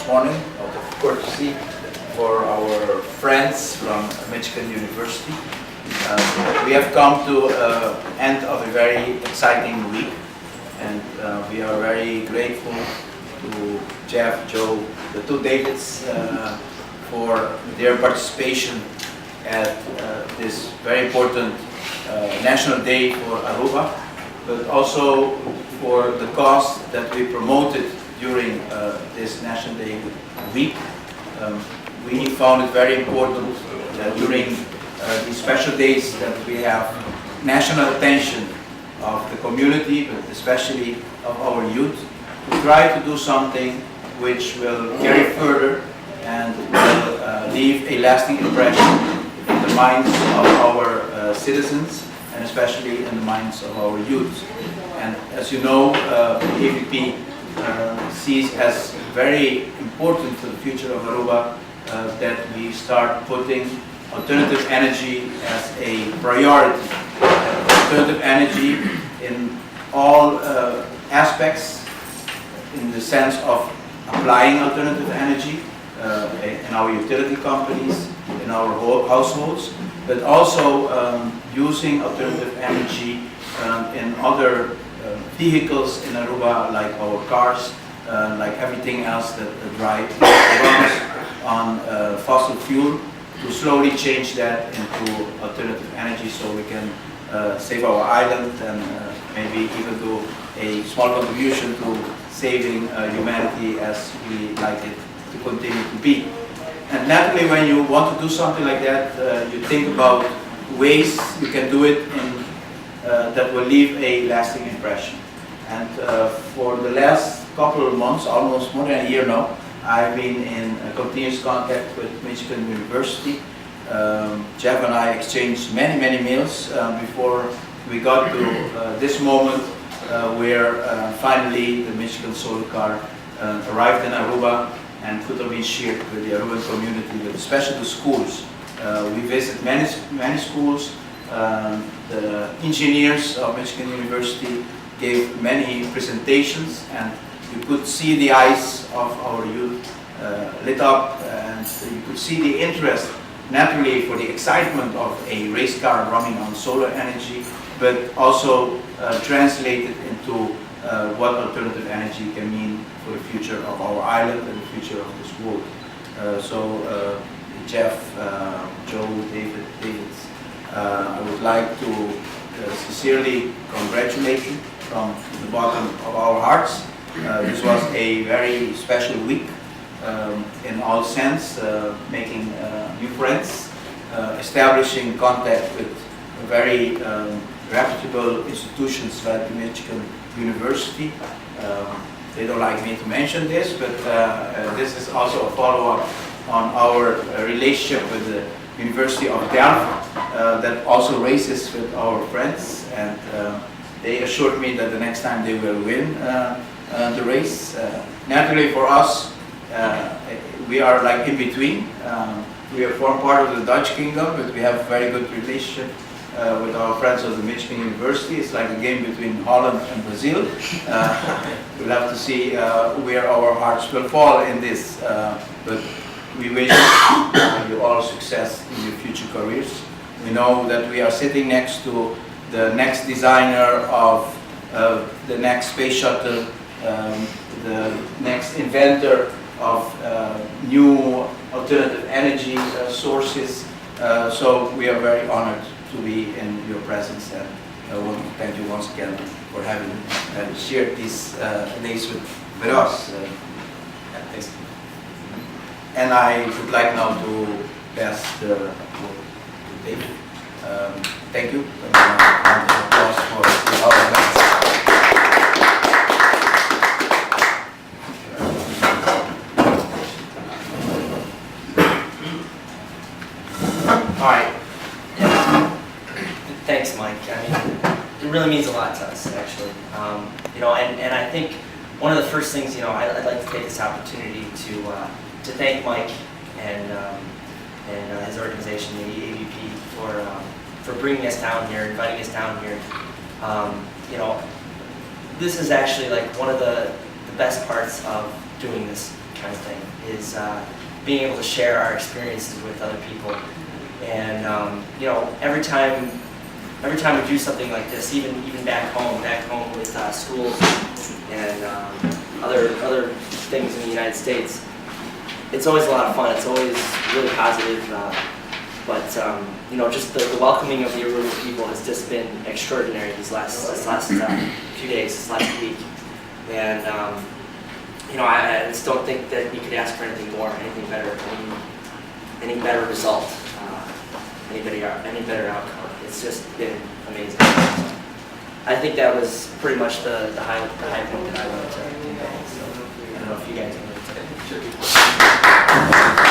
this morning out of courtesy for our friends from Michigan University. We have come to end of a very exciting week, and we are very grateful to Jeff, Joe, the two Davids for their participation at this very important National Day for Aruba, but also for the cause that we promoted during this National Day week. We found it very important that during these special days that we have national attention of the community, but especially of our youth, to try to do something which will carry further and will leave a lasting impression in the minds of our citizens, and especially in the minds of our youth. And as you know, AVP sees as very important for the future of Aruba that we start putting alternative energy as a priority. Alternative energy in all aspects, in the sense of applying alternative energy in our utility companies, in our households, but also using alternative energy in other vehicles in Aruba, like our cars, like everything else that runs on fossil fuel, to slowly change that into alternative energy so we can save our island and maybe even do a small contribution to saving humanity as we like it to continue to be. And naturally, when you want to do something like that, you think about ways you can do it in, that will leave a lasting impression. And for the last couple of months, almost more than a year now, I've been in continuous contact with Michigan University. Jeff and I exchanged many mails before we got to this moment where finally the Michigan Solar Car arrived in Aruba and could have been shared with the Aruban community, but especially the schools. We visit many schools. The engineers of Michigan University gave many presentations, and you could see the eyes of our youth lit up, and you could see the interest, naturally, for the excitement of a race car running on solar energy, but also translated into what alternative energy can mean for the future of our island and the future of this world. So Jeff, Joe, David, I would like to sincerely congratulate you from the bottom of our hearts. This was a very special week in all sense, making new friends, establishing contact with very reputable institutions like the Michigan University. They don't like me to mention this, but this is also a follow-up on our relationship with the University of Delft that also races with our friends, and they assured me that the next time they will win the race. Naturally for us, we are like in between. We are form part of the Dutch kingdom, but we have a very good relationship with our friends of the Michigan University. It's like a game between Holland and Brazil. We'll have to see where our hearts will fall in this, but we wish you all success in your future careers. We know that we are sitting next to the next designer of the next space shuttle, the next inventor of new alternative energy sources. So we are very honored to be in your presence, and I want to thank you once again for having shared these days with us. Thanks. And I would like now to pass the word to David. Thank you. Round of applause for our events. Alright. Thanks, Mike. I mean, it really means a lot to us, actually. You know, and I think one of the first things, you know, I'd like to take this opportunity to thank Mike and his organization, the AVP, for bringing us down here, inviting us down here. You know, this is actually like one of the best parts of doing this kind of thing, is being able to share our experiences with other people. And you know, every time we do something like this, even back home with schools and other things in the United States, it's always a lot of fun. It's always really positive. But you know, just the welcoming of the Aruba people has just been extraordinary these last few days, this last week. And you know, I just don't think that we could ask for anything more, anything better, any better result, any better outcome. It's just been amazing. I think that was pretty much the high point that I wanted to convey. So I don't know if you guys wanted to.